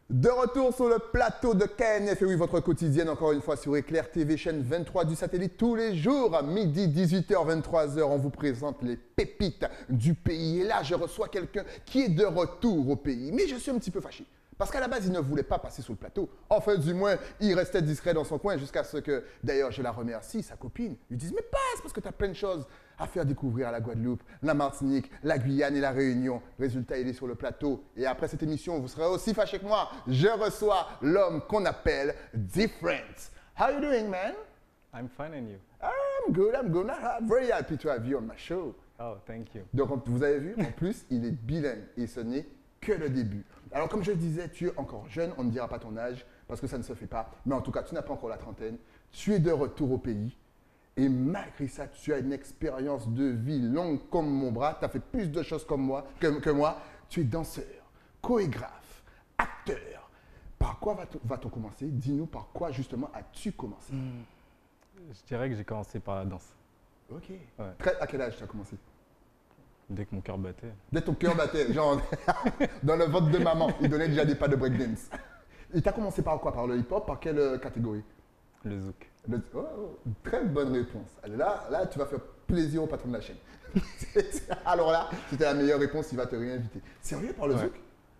De retour sur le plateau de KNF, et oui, votre quotidienne, encore une fois, sur Éclair TV, chaîne 23 du satellite, tous les jours, à midi, 18h, 23h, on vous présente les pépites du pays. Et là, je reçois quelqu'un qui est de retour au pays. Mais je suis un petit peu fâché. Parce qu'à la base, il ne voulait pas passer sur le plateau. Enfin, du moins, il restait discret dans son coin jusqu'à ce que, d'ailleurs, je la remercie, sa copine, lui dise « Mais passe, parce que tu as plein de choses à faire découvrir à la Guadeloupe, la Martinique, la Guyane et la Réunion. » Résultat, il est sur le plateau. Et après cette émission, vous serez aussi fâché que moi. Je reçois l'homme qu'on appelle Different. How you doing, man? I'm fine, and you? I'm good. I'm very happy to have you on my show. Oh, thank you. Donc, vous avez vu, en plus, il est bilingue et ce n'est que le début. Alors, comme je le disais, tu es encore jeune, on ne dira pas ton âge parce que ça ne se fait pas. Mais en tout cas, tu n'as pas encore la trentaine. Tu es de retour au pays. Et malgré ça, tu as une expérience de vie longue comme mon bras. Tu as fait plus de choses comme moi, que moi. Tu es danseur, chorégraphe, acteur. Par quoi va-t-on commencer? Dis-nous par quoi justement as-tu commencé? Je dirais que j'ai commencé par la danse. Ok. Ouais. À quel âge tu as commencé? Dès que mon cœur battait. Dès que ton cœur battait, genre dans le ventre de maman, il donnait déjà des pas de breakdance. Et tu as commencé par quoi? Par le hip-hop? Par quelle catégorie? Le zouk. Très bonne réponse. Là, tu vas faire plaisir au patron de la chaîne. Alors là, c'était la meilleure réponse, il va te réinviter. Sérieux par le zouk?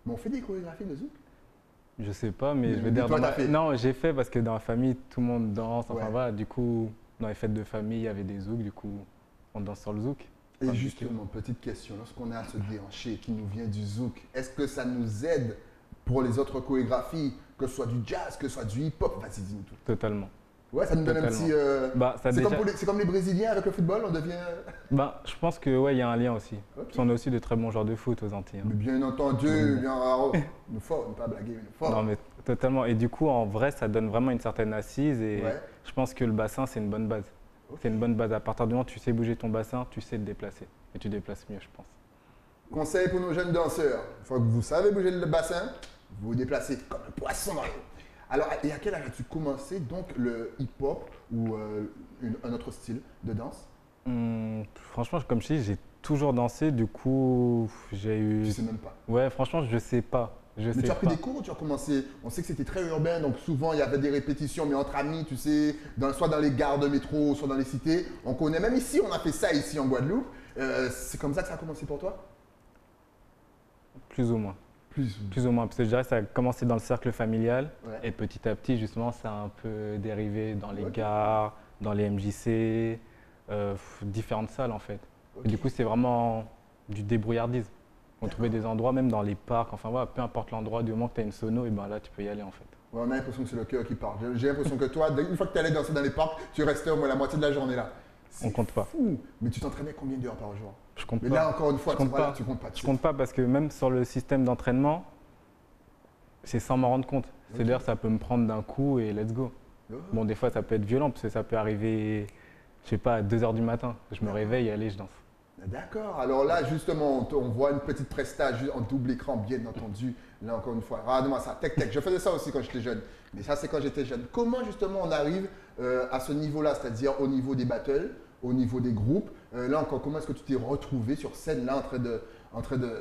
Mais on fait des chorégraphies de zouk? Je sais pas, mais je vais dire... Non, j'ai fait parce que dans la famille, tout le monde danse. Enfin voilà, du coup, dans les fêtes de famille, il y avait des zouks, du coup, on danse sur le zouk. Et justement, petite question, lorsqu'on a ce déhanché qui nous vient du zouk, est-ce que ça nous aide pour les autres chorégraphies, que ce soit du jazz, que ce soit du hip-hop? Vas-y, dis-nous tout. Totalement. Ouais, ça nous donne un petit... c'est comme les Brésiliens avec le football, on devient... Je pense que ouais, il y a un lien aussi. Parce qu'on a aussi de très bons joueurs de foot aux Antilles. Mais bien entendu, bien raro. Nous fort, ne pas blaguer, mais fort. Non, mais totalement. Et du coup, en vrai, ça donne vraiment une certaine assise et je pense que le bassin, c'est une bonne base. C'est une bonne base. À partir du moment où tu sais bouger ton bassin, tu sais te déplacer. Et tu déplaces mieux, je pense. Conseil pour nos jeunes danseurs. Une fois que vous savez bouger le bassin, vous vous déplacez comme un poisson dans l'eau. Alors, et à quel âge as-tu commencé donc le hip-hop ou un autre style de danse? Franchement, comme je dis, j'ai toujours dansé. Du coup, j'ai eu... Tu sais même pas? Ouais, franchement, je sais pas. Mais tu as pris des cours ou tu as commencé? On sait que c'était très urbain, donc souvent il y avait des répétitions, mais entre amis, tu sais, soit dans les gares de métro, soit dans les cités. On connaît, même ici, on a fait ça ici en Guadeloupe. C'est comme ça que ça a commencé pour toi? Plus ou moins. Plus ou moins, parce que je dirais que ça a commencé dans le cercle familial et petit à petit, justement, ça a un peu dérivé dans les gares, dans les MJC, différentes salles en fait. Et du coup, c'est vraiment du débrouillardisme. On trouvait des endroits, même dans les parcs, enfin voilà, peu importe l'endroit, du moment que tu as une sono, et ben là, tu peux y aller en fait. Ouais, on a l'impression que c'est le cœur qui parle. J'ai l'impression que toi, une fois que tu allais danser dans les parcs, tu restais au moins la moitié de la journée là. On compte pas. Fou. Mais tu t'entraînais combien d'heures par jour? Je compte pas. Mais là, encore une fois, tu comptes pas. Je compte pas parce que même sur le système d'entraînement, c'est sans m'en rendre compte. C'est-à-dire ça peut me prendre d'un coup et let's go. Bon, des fois, ça peut être violent parce que ça peut arriver, je sais pas, à 2 h du matin. Je me réveille et allez, je danse. D'accord. Alors là, justement, on voit une petite prestage en double écran, bien entendu. Là, encore une fois, regarde-moi ça, tech. Je faisais ça aussi quand j'étais jeune. Mais ça, c'est quand j'étais jeune. Comment, justement, on arrive à ce niveau-là, c'est-à-dire au niveau des battles, au niveau des groupes? Là encore, comment est-ce que tu t'es retrouvé sur scène, là, en train de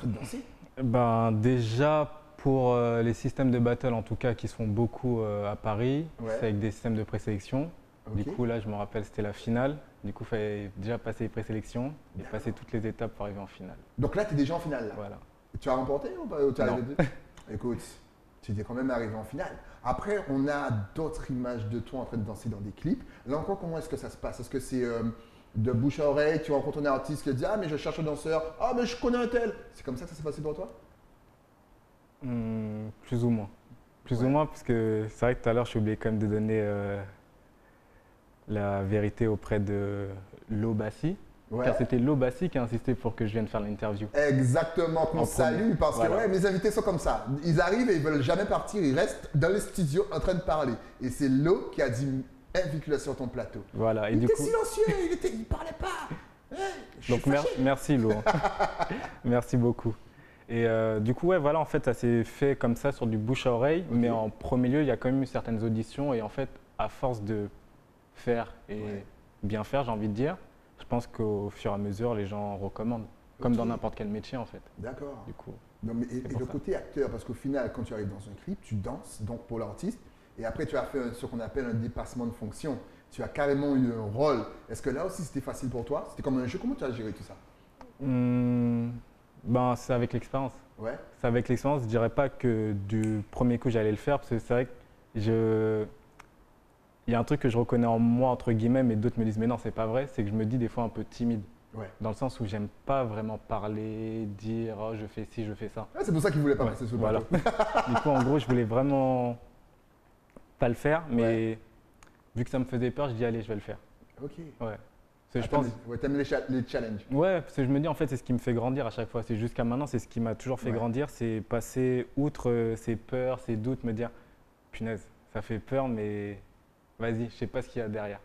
danser? Ben, déjà, pour les systèmes de battle, en tout cas, qui se font beaucoup à Paris, c'est avec des systèmes de présélection. Du coup, là, je me rappelle, c'était la finale. Du coup, il fallait déjà passer les présélections et passer toutes les étapes pour arriver en finale. Donc là, tu es déjà en finale là. Voilà. Tu as remporté ou pas? Non. Écoute, tu es quand même arrivé en finale. Après, on a d'autres images de toi en train de danser dans des clips. Là encore, comment est-ce que ça se passe? Est-ce que c'est de bouche à oreille? Tu rencontres un artiste qui te dit « Ah, mais je cherche un danseur. Ah, mais je connais un tel. » C'est comme ça que ça s'est passé pour toi? Plus ou moins. Plus ou moins, parce que c'est vrai que tout à l'heure, je suis oublié quand même de donner la vérité auprès de Lobassi. Car c'était Lobassi qui a insisté pour que je vienne faire l'interview. Exactement, qu'on salue parce que mes invités sont comme ça. Ils arrivent et ils veulent jamais partir, ils restent dans les studios en train de parler. Et c'est Lo qui a dit invite-le sur ton plateau. Voilà. Et il était silencieux, il parlait pas. Donc merci Lou. Merci beaucoup. Et du coup, ouais, voilà, en fait, ça s'est fait comme ça sur du bouche à oreille. Mais en premier lieu, il y a quand même eu certaines auditions. Et en fait, à force de faire et bien faire, j'ai envie de dire, je pense qu'au fur et à mesure, les gens recommandent. Comme dans n'importe quel métier, en fait. D'accord. Du coup. Non, mais et le côté acteur, parce qu'au final, quand tu arrives dans un clip, tu danses donc pour l'artiste. Et après, tu as fait ce qu'on appelle un dépassement de fonction. Tu as carrément eu un rôle. Est-ce que là aussi, c'était facile pour toi? C'était comme un jeu. Comment tu as géré tout ça? Ben, c'est avec l'expérience. Ouais. C'est avec l'expérience. Je dirais pas que du premier coup, j'allais le faire. Parce que c'est vrai que il y a un truc que je reconnais en moi, entre guillemets, mais d'autres me disent, mais non, c'est pas vrai. C'est que je me dis des fois un peu timide. Ouais. Dans le sens où j'aime pas vraiment parler, dire, oh, je fais ci, je fais ça. Ah, c'est pour ça qu'il ne voulait pas passer sur le plateau. Du coup, en gros, je voulais vraiment pas le faire, mais vu que ça me faisait peur, je dis, allez, je vais le faire. Ok. Ouais. Je pense. Ouais, t'aimes les challenges. Ouais, parce que je me dis, en fait, c'est ce qui me fait grandir à chaque fois. C'est jusqu'à maintenant, c'est ce qui m'a toujours fait grandir. C'est passer outre ces peurs, ces doutes, me dire, punaise, ça fait peur, mais vas-y, je sais pas ce qu'il y a derrière.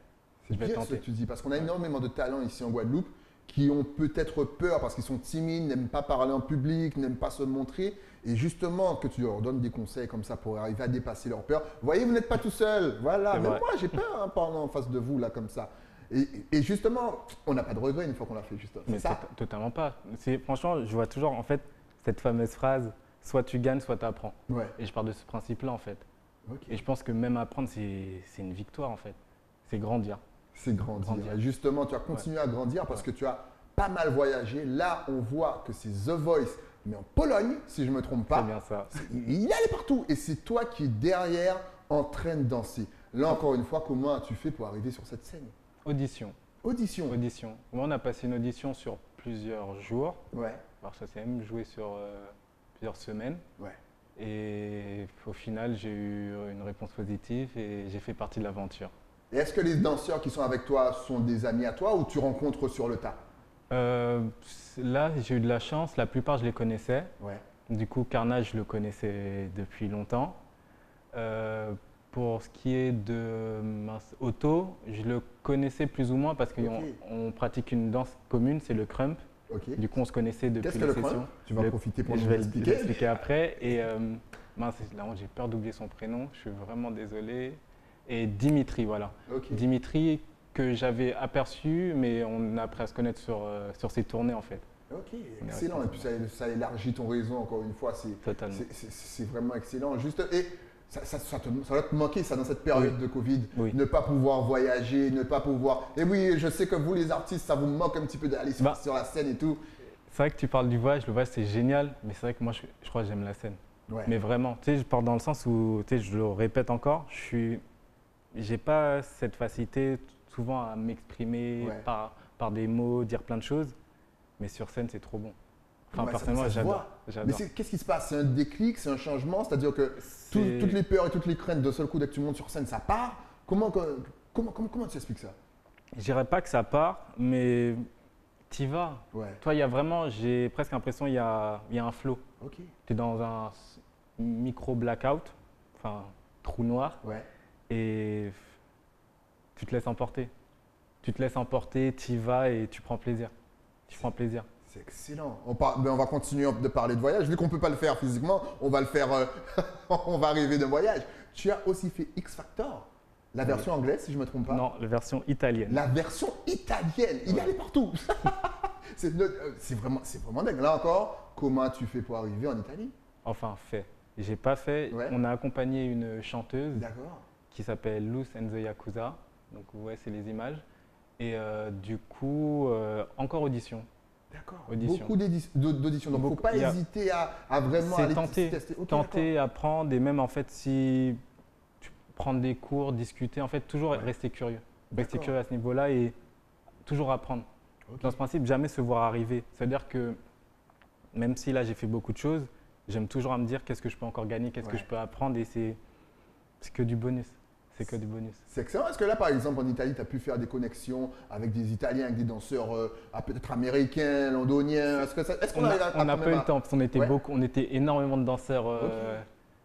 C'est bien ce que tu dis, parce qu'on a énormément de talents ici en Guadeloupe qui ont peut-être peur parce qu'ils sont timides, n'aiment pas parler en public, n'aiment pas se montrer. Et justement, que tu leur donnes des conseils comme ça pour arriver à dépasser leur peur. Vous voyez, vous n'êtes pas tout seul. Voilà, même moi, j'ai peur en parlant en face de vous, là, comme ça. Et justement, on n'a pas de regret une fois qu'on l'a fait, justement. Mais ça totalement pas. Franchement, je vois toujours, en fait, cette fameuse phrase, soit tu gagnes, soit tu apprends. Ouais. Et je pars de ce principe-là, en fait. Okay. Et je pense que même apprendre, c'est une victoire, en fait. C'est grandir. C'est grandir. Et justement, tu as continué à grandir parce que tu as pas mal voyagé. Là, on voit que c'est The Voice, mais en Pologne, si je ne me trompe pas. C'est bien ça. Il allait partout. Et c'est toi qui es derrière en train de danser. Là, encore une fois, comment as-tu fait pour arriver sur cette scène? Audition. Moi, on a passé une audition sur plusieurs jours. Ouais. Alors, ça s'est même joué sur plusieurs semaines. Ouais. Et au final, j'ai eu une réponse positive et j'ai fait partie de l'aventure. Et est-ce que les danseurs qui sont avec toi sont des amis à toi ou tu rencontres sur le tas? Là, j'ai eu de la chance. La plupart, je les connaissais. Ouais. Du coup, Carnage, je le connaissais depuis longtemps. Pour ce qui est de Otto, je le connaissais plus ou moins parce qu'on pratique une danse commune, c'est le crump. Okay. Du coup, on se connaissait depuis les sessions. Qu'est-ce que le crump? Tu vas profiter pour nous expliquer. Je vais l'expliquer après. Et là, j'ai peur d'oublier son prénom. Je suis vraiment désolé. Et Dimitri, voilà. Okay. Dimitri, que j'avais aperçu, mais on a appris à se connaître sur ses tournées, en fait. Ok, excellent. Et puis ça élargit ton réseau, encore une fois. C'est vraiment excellent. Juste, et ça va te manquer, ça, dans cette période de Covid. Oui. Ne pas pouvoir voyager, ne pas pouvoir… Et oui, je sais que vous, les artistes, ça vous manque un petit peu d'aller sur la scène et tout. C'est vrai que tu parles du voyage. Le voyage, c'est génial. Mais c'est vrai que moi, je crois que j'aime la scène. Ouais. Mais vraiment, tu sais, je parle dans le sens où, tu sais, je le répète encore, j'ai pas cette facilité souvent à m'exprimer par des mots, dire plein de choses, mais sur scène, c'est trop bon. Enfin, personnellement, j'adore. Mais qu'est-ce qui se passe? C'est un déclic, c'est un changement? C'est-à-dire que toutes les peurs et toutes les craintes, d'un seul coup, dès que tu montes sur scène, ça part? Comment tu expliques ça? Je dirais pas que ça part, mais t'y vas. Ouais. Toi, j'ai presque l'impression qu'il y a un flow. Okay. Tu es dans un micro blackout, enfin, trou noir. Ouais. Et tu te laisses emporter. Tu y vas et tu prends plaisir. C'est excellent. On va continuer de parler de voyage. Vu qu'on ne peut pas le faire physiquement, on va le faire, on va arriver de voyage. Tu as aussi fait X Factor, la version anglaise, si je ne me trompe pas. Non, la version italienne. La version italienne, il allait partout. c'est vraiment dingue. Là encore, comment tu fais pour arriver en Italie? Enfin, j'ai pas fait. Ouais. On a accompagné une chanteuse. D'accord. Qui s'appelle Luz and the Yakuza. Donc, ouais, c'est les images. Et du coup, encore audition. D'accord. Beaucoup d'auditions. Donc, il ne faut pas hésiter à vraiment aller tester. Okay, tenter, apprendre. Et même, en fait, si tu prends des cours, discuter, en fait, toujours rester curieux. Rester curieux à ce niveau-là et toujours apprendre. Okay. Dans ce principe, jamais se voir arriver. C'est-à-dire que même si là, j'ai fait beaucoup de choses, j'aime toujours à me dire qu'est-ce que je peux encore gagner, qu'est-ce que je peux apprendre. Et c'est que du bonus. C'est que du bonus. C'est excellent. Est-ce que là, par exemple, en Italie, tu as pu faire des connexions avec des Italiens, avec des danseurs peut-être américains, londoniens? On n'a pas eu le temps parce on était énormément de danseurs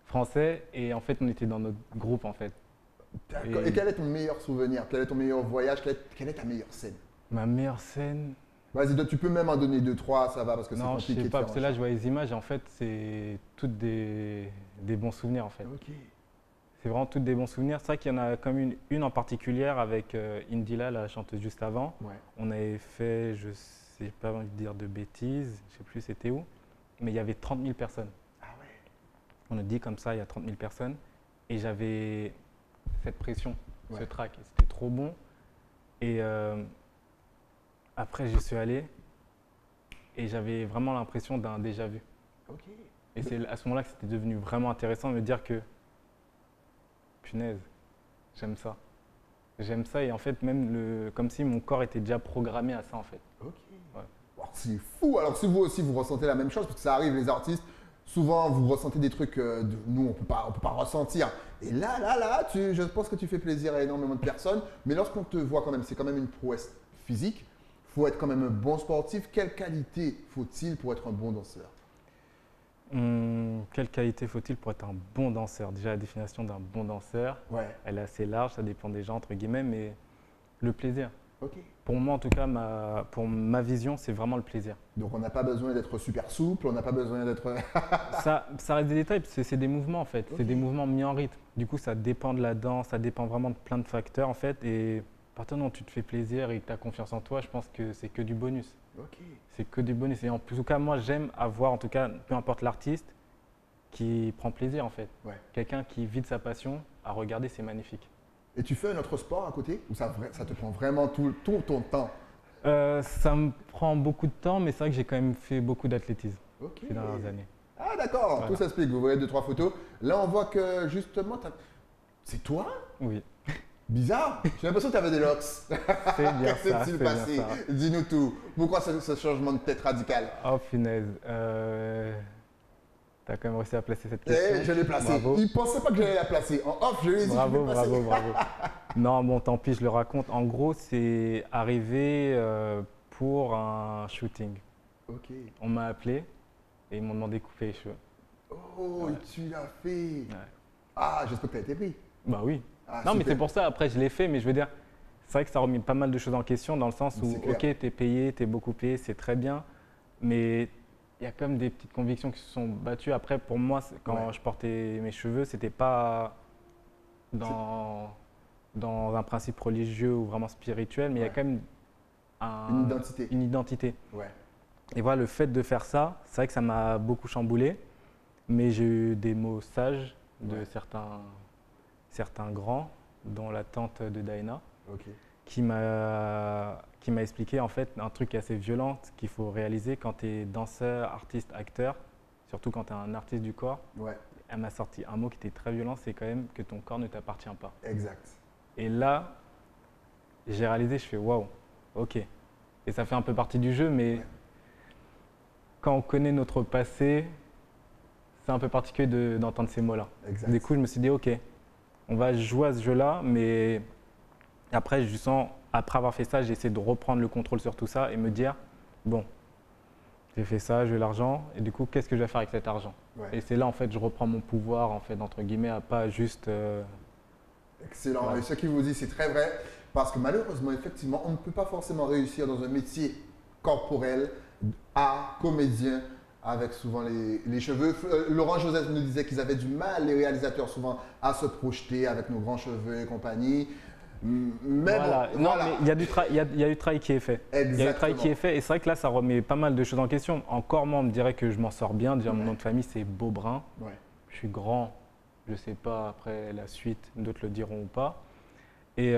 français et en fait, on était dans notre groupe en fait. D'accord. Et quel est ton meilleur souvenir? Quel est ton meilleur voyage? Quelle est ta meilleure scène? Ma meilleure scène, Vas-y, tu peux même en donner deux, trois, ça va, parce que c'est Non, je compliqué sais de pas, faire parce que là, je vois les images et en fait, c'est toutes des bons souvenirs en fait. Ok. C'est vraiment toutes des bons souvenirs. C'est vrai qu'il y en a comme une en particulier avec Indila, la chanteuse juste avant. Ouais. On avait fait, je sais pas envie de dire de bêtises, je sais plus c'était où, mais il y avait 30 000 personnes. Ah ouais. On a dit comme ça, il y a 30 000 personnes. Et j'avais cette pression, ce Ouais. track. C'était trop bon. Et après, j'y suis allé et j'avais vraiment l'impression d'un déjà vu. Ok. Et c'est à ce moment-là que c'était devenu vraiment intéressant de me dire que, punaise, j'aime ça. J'aime ça et en fait, même comme si mon corps était déjà programmé à ça en fait. Ok. Ouais. Wow, c'est fou. Alors si vous aussi vous ressentez la même chose, parce que ça arrive les artistes, souvent vous ressentez des trucs que nous on peut pas ressentir. Et là, je pense que tu fais plaisir à énormément de personnes. Mais lorsqu'on te voit quand même, c'est quand même une prouesse physique. Faut être quand même un bon sportif. Quelle qualité faut-il pour être un bon danseur? Quelle qualité faut-il pour être un bon danseur? Déjà, la définition d'un bon danseur, Ouais. elle est assez large, ça dépend des gens entre guillemets, mais le plaisir. Ok. Pour moi, en tout cas, pour ma vision, c'est vraiment le plaisir. Donc on n'a pas besoin d'être super souple, on n'a pas besoin d'être. Ça reste des détails, parce que c'est des mouvements en fait, Ok. c'est des mouvements mis en rythme. Du coup, ça dépend de la danse, ça dépend vraiment de plein de facteurs en fait. Et à partir du moment où tu te fais plaisir et que tu as confiance en toi, je pense que c'est que du bonus. Ok. C'est que du bonus. Et en tout cas, moi, j'aime avoir, en tout cas, peu importe l'artiste, qui prend plaisir en fait. Ouais. Quelqu'un qui vit de sa passion à regarder, c'est magnifique. Et tu fais un autre sport à côté ou ça te prend vraiment tout ton temps? Ça me prend beaucoup de temps, mais c'est vrai que j'ai quand même fait beaucoup d'athlétisme Ok. ces dernières années. Ah d'accord, Voilà. tout s'explique. Vous voyez deux, trois photos. Là on voit que justement, c'est toi? Oui, Bizarre. J'ai l'impression que tu avais des locks. c'est bien Qu'est-ce ça, qui c'est s'est bien passé? ça. Dis-nous tout. Pourquoi ce changement de tête radical? Oh punaise, t'as quand même réussi à placer cette Eh, question. je l'ai placée. Bravo. Il ne pensait pas que j'allais la placer. En off, je lui ai dit que je Bravo, l'ai placée. bravo, bravo. Non, bon, tant pis, je le raconte. En gros, c'est arrivé pour un shooting. Ok. On m'a appelé et ils m'ont demandé de couper les cheveux. Oh, Ouais. tu l'as fait. Ouais. Ah, j'espère que tu as été pris. Bah oui. Ah, Non, mais super. c'est pour ça, après, je l'ai fait, mais je veux dire, c'est vrai que ça a remis pas mal de choses en question dans le sens où, C'est clair. ok, t'es payé, t'es beaucoup payé, c'est très bien, mais il y a comme des petites convictions qui se sont battues. Après, pour moi, quand Ouais. je portais mes cheveux, c'était pas dans un principe religieux ou vraiment spirituel, mais il y a Ouais. quand même Une identité. une identité. Ouais. Et voilà, le fait de faire ça, c'est vrai que ça m'a beaucoup chamboulé, mais j'ai eu des mots sages de Ouais. certains grands, dont la tante de Daina, Ok. qui m'a expliqué en fait un truc assez violent qu'il faut réaliser quand tu es danseur, artiste, acteur, surtout quand tu es un artiste du corps. Ouais. Elle m'a sorti un mot qui était très violent, c'est quand même que ton corps ne t'appartient pas. Exact. Et là, j'ai réalisé, je fais waouh, ok. Et ça fait un peu partie du jeu, mais Ouais. quand on connaît notre passé, c'est un peu particulier d'entendre ces mots-là. Exact. Du coup, je me suis dit, ok, on va jouer à ce jeu-là, mais après, je sens, après avoir fait ça, j'ai essayé de reprendre le contrôle sur tout ça et me dire, bon, j'ai fait ça, j'ai l'argent, et du coup, qu'est-ce que je vais faire avec cet argent? Ouais. Et c'est là, en fait, je reprends mon pouvoir, en fait, entre guillemets, à pas juste… Excellent. Ouais. Et ce qu'il vous dit, c'est très vrai. Parce que malheureusement, effectivement, on ne peut pas forcément réussir dans un métier corporel, art, comédien, avec souvent les cheveux. Laurent Joseph nous disait qu'ils avaient du mal, les réalisateurs, souvent, à se projeter avec nos grands cheveux et compagnie. Mais Voilà. bon, Non, voilà. mais il y a du travail qui est fait. Il y a du travail Exactement. qui est fait, et c'est vrai que là, ça remet pas mal de choses en question. Encore moi, on me dirait que je m'en sors bien. Déjà, mon Ouais. nom de famille, c'est Beaubrun. Ouais. Je suis grand, je sais pas après la suite, d'autres le diront ou pas. Et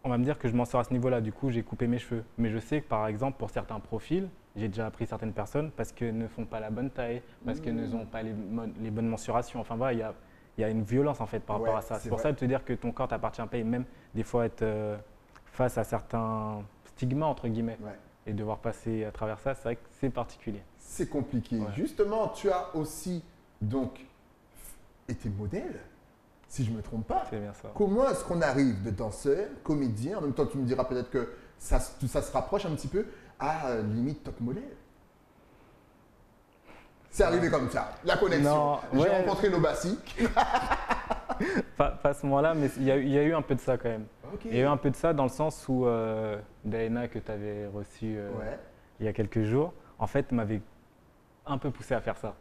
on va me dire que je m'en sors à ce niveau-là. Du coup, j'ai coupé mes cheveux. Mais je sais que par exemple, pour certains profils, j'ai déjà appris certaines personnes parce qu'elles ne font pas la bonne taille, parce qu'elles n'ont pas les bonnes mensurations. Enfin voilà, il y a une violence en fait par rapport Ouais, à ça. c'est C'est pour vrai. ça de te dire que ton corps t'appartient pas et même des fois être face à certains stigmas entre guillemets Ouais. et devoir passer à travers ça, c'est vrai que c'est particulier. C'est compliqué. Ouais. Justement, tu as aussi donc été modèle, si je ne me trompe pas. C'est bien ça. Comment est-ce qu'on arrive de danseur, comédien, en même temps tu me diras peut-être que ça se rapproche un petit peu, à limite top modèle? C'est arrivé comme ça, la connexion. Non, J'ai ouais. rencontré Nobassi. Pas à ce moment-là, mais il y a eu un peu de ça quand même. Ok. Il y a eu un peu de ça dans le sens où Daena, que tu avais reçu Ouais. il y a quelques jours, en fait, m'avait un peu poussé à faire ça.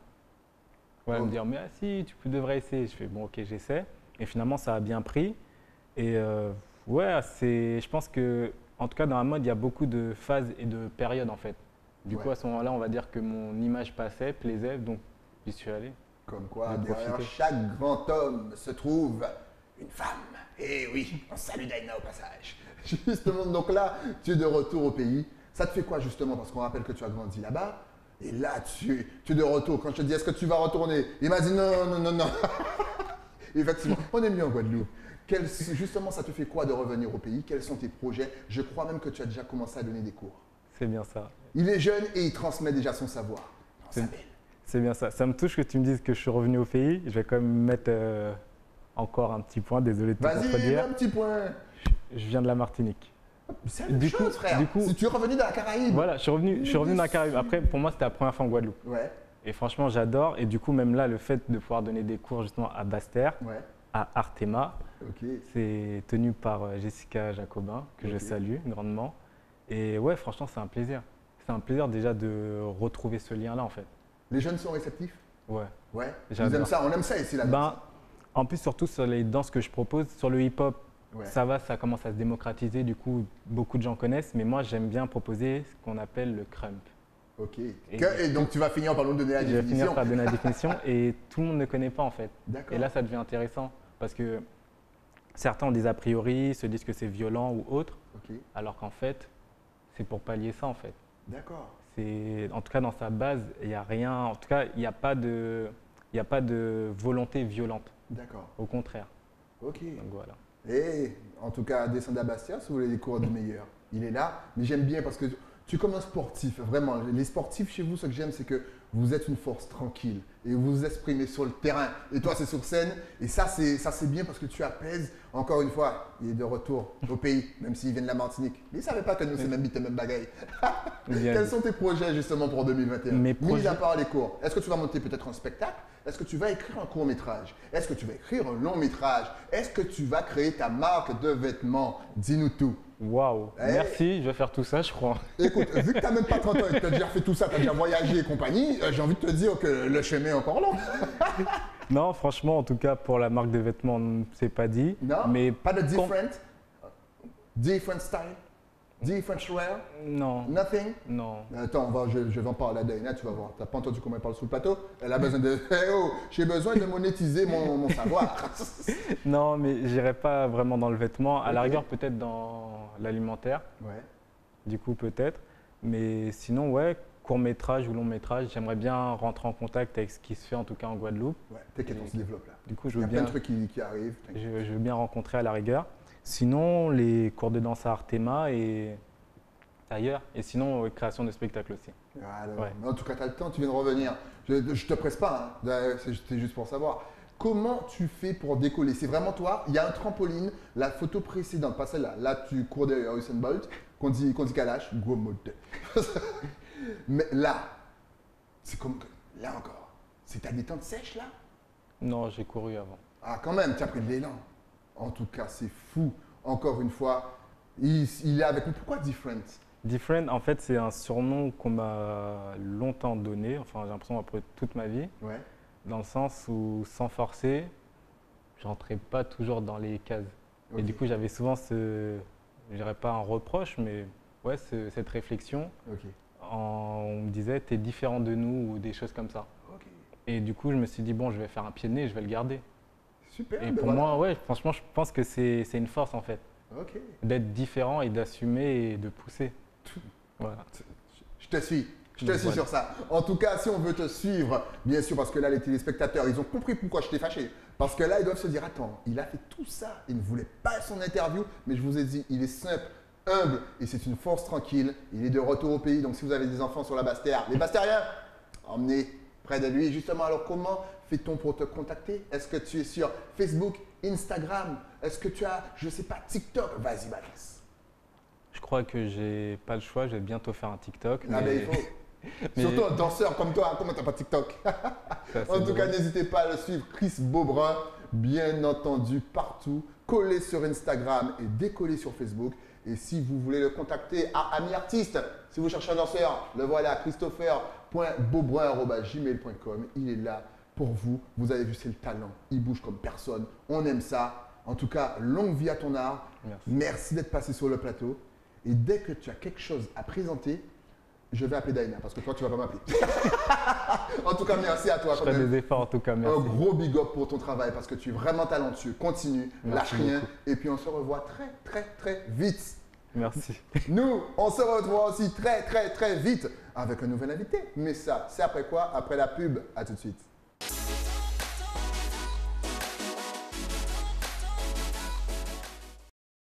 Ouais, Oh. me dire, mais ah, si, devrais essayer. Je fais, bon, ok, j'essaie. Et finalement, ça a bien pris. Et ouais, je pense que, en tout cas, dans la mode, il y a beaucoup de phases et de périodes, en fait. Du coup, Ouais. à ce moment-là, on va dire que mon image passait, plaisait, donc j'y suis allé. Comme quoi, De derrière profiter. chaque grand homme se trouve une femme. Et oui, on salue Daina au passage. Justement, donc là, tu es de retour au pays. Ça te fait quoi justement? Parce qu'on rappelle que tu as grandi là-bas. Et là, tu es de retour. Quand je te dis, est-ce que tu vas retourner? Il m'a dit non, non, non, non. Effectivement, on est mieux en Guadeloupe. Justement, ça te fait quoi de revenir au pays? Quels sont tes projets? Je crois même que tu as déjà commencé à donner des cours. C'est bien ça. Il est jeune et il transmet déjà son savoir. Dans sa C'est- belle. C'est bien ça. Ça me touche que tu me dises que je suis revenu au pays. Je vais quand même mettre encore un petit point, désolé de te Vas-y, contredire. un petit point. Je viens de la Martinique. C'est la même Du coup- chose, frère. du coup- Si tu es revenu dans la Caraïbe. Voilà, je suis revenu dans la Caraïbe. Après, pour moi, c'était la première fois en Guadeloupe. Ouais, Et franchement, j'adore. Et du coup, même là, le fait de pouvoir donner des cours justement à Basse-Terre, ouais. à Artema, Ok. c'est tenu par Jessica Jacobin, que je Ok. salue grandement. Et ouais, franchement, c'est un plaisir. C'est un plaisir déjà de retrouver ce lien-là, en fait. Les jeunes sont réceptifs? Ouais. Ouais. Ils J'adore. aiment ça, on aime ça ici, là. Ben, en plus, surtout sur les danses que je propose, sur le hip-hop, Ouais. ça commence à se démocratiser. Du coup, beaucoup de gens connaissent. Mais moi, j'aime bien proposer ce qu'on appelle le crump. Ok. Et- Et donc tu vas finir par nous donner la Je vais définition. finir par donner la définition et tout le monde ne connaît pas en fait. D'accord. Et là, ça devient intéressant parce que certains ont des a priori, se disent que c'est violent ou autre, Ok. alors qu'en fait, c'est pour pallier ça en fait. D'accord. En tout cas, dans sa base, il n'y a rien, en tout cas, il n'y a pas de volonté violente, D'accord. au contraire. Ok. Donc voilà. Et en tout cas, descendez à Bastia si vous voulez des cours de meilleur. Il est là. Mais j'aime bien parce que tu es comme un sportif. Vraiment, les sportifs chez vous, ce que j'aime, c'est que vous êtes une force tranquille et vous vous exprimez sur le terrain. Et toi, c'est sur scène. Et ça, c'est bien parce que tu apaises. Encore une fois, il est de retour au pays, même s'il vient de la Martinique. Mais il ne savait pas que nous, c'est même bite, même bagaille. Bien Quels dit. sont tes projets justement pour 2021? Mes Mis projets- à part les cours, est-ce que tu vas monter peut-être un spectacle? Est-ce que tu vas écrire un court-métrage? Est-ce que tu vas écrire un long-métrage? Est-ce que tu vas créer ta marque de vêtements? Dis-nous tout. Waouh, Eh. merci, je vais faire tout ça, je crois. Écoute, vu que tu n'as même pas 30 ans et que tu as déjà fait tout ça, tu as déjà voyagé et compagnie, j'ai envie de te dire que le chemin est encore long. Non, franchement, en tout cas, pour la marque de vêtements, c'est pas dit. Non? Mais Pas de different style? Different wear? non, Nothing? non. Attends, je vais en parler à Daina, tu vas voir. Tu n'as pas entendu comment elle parle sur le plateau? Elle a besoin de. Eh oh, j'ai besoin de monétiser mon savoir. Non, mais j'irai pas vraiment dans le vêtement. À la Ok. rigueur, peut-être dans l'alimentaire, Ouais. du coup, peut-être. Mais sinon, ouais, court-métrage ou long-métrage, j'aimerais bien rentrer en contact avec ce qui se fait, en tout cas en Guadeloupe. Ouais, t'inquiète, on se développe là. Du coup, je Il y veux a plein bien, de trucs qui arrivent. t'inquiète. je veux bien rencontrer à la rigueur. Sinon, les cours de danse à Artema et ailleurs. Et sinon, création de spectacles aussi. Alors, Ouais. mais en tout cas, tu as le temps, tu viens de revenir. Je ne te presse pas, hein. C'est juste pour savoir. Comment tu fais pour décoller? C'est vraiment toi? Il y a un trampoline, la photo précédente, pas celle-là. Là, tu cours derrière Usain Bolt, qu'on dit Kalash, gros mode. Mais là, c'est comme. Là encore. C'est ta détente sèche là? Non, j'ai couru avant. Ah, quand même, tu as pris de l'élan. En tout cas, c'est fou. Encore une fois, il est avec nous. Pourquoi Different? Different, en fait, c'est un surnom qu'on m'a longtemps donné, enfin, j'ai l'impression après toute ma vie, Ouais. dans le sens où, sans forcer, je rentrais pas toujours dans les cases. Ok. Et du coup, j'avais souvent je dirais pas un reproche, mais ouais, cette réflexion. Ok. On me disait, t'es différent de nous ou des choses comme ça. Ok. Et du coup, je me suis dit, bon, je vais faire un pied de nez, je vais le garder. Super. Et ben pour voilà. moi, ouais, franchement, je pense que c'est une force en fait, Ok. d'être différent et d'assumer et de pousser. Voilà. Je te suis. Je te Donc, suis voilà. sur ça. En tout cas, si on veut te suivre, bien sûr, parce que là, les téléspectateurs, ils ont compris pourquoi je t'ai fâché. Parce que là, ils doivent se dire, attends, il a fait tout ça, il ne voulait pas son interview, mais je vous ai dit, il est simple, humble, et c'est une force tranquille. Il est de retour au pays, donc si vous avez des enfants sur la Basse-Terre, les Basse-Terriens, emmenez près de lui. Justement, alors comment fait-on pour te contacter? Est-ce que tu es sur Facebook, Instagram? Est-ce que tu as, je ne sais pas, TikTok? Vas-y, balance. Je crois que j'ai pas le choix, je vais bientôt faire un TikTok. Ah ben, il faut. mais- Surtout un danseur comme toi, comment t'as pas TikTok? ça, c'est En tout cas, drôle. n'hésitez pas à le suivre, Chris Beaubrun, bien entendu, partout, coller sur Instagram et décoller sur Facebook. Et si vous voulez le contacter à Ami Artiste, si vous cherchez un danseur, le voilà, christopher.beaubrun@gmail.com. Il est là pour vous. Vous avez vu, c'est le talent. Il bouge comme personne. On aime ça. En tout cas, longue vie à ton art. Merci d'être passé sur le plateau. Et dès que tu as quelque chose à présenter, je vais appeler Daina parce que toi, tu ne vas pas m'appeler. En tout cas, merci à toi. Je ferai des efforts en tout cas, merci. Un gros big up pour ton travail parce que tu es vraiment talentueux. Continue, lâche rien. beaucoup. Et puis, on se revoit très vite. Merci. Nous, on se revoit aussi très vite avec un nouvel invité. Mais ça, c'est après quoi? Après la pub. À tout de suite.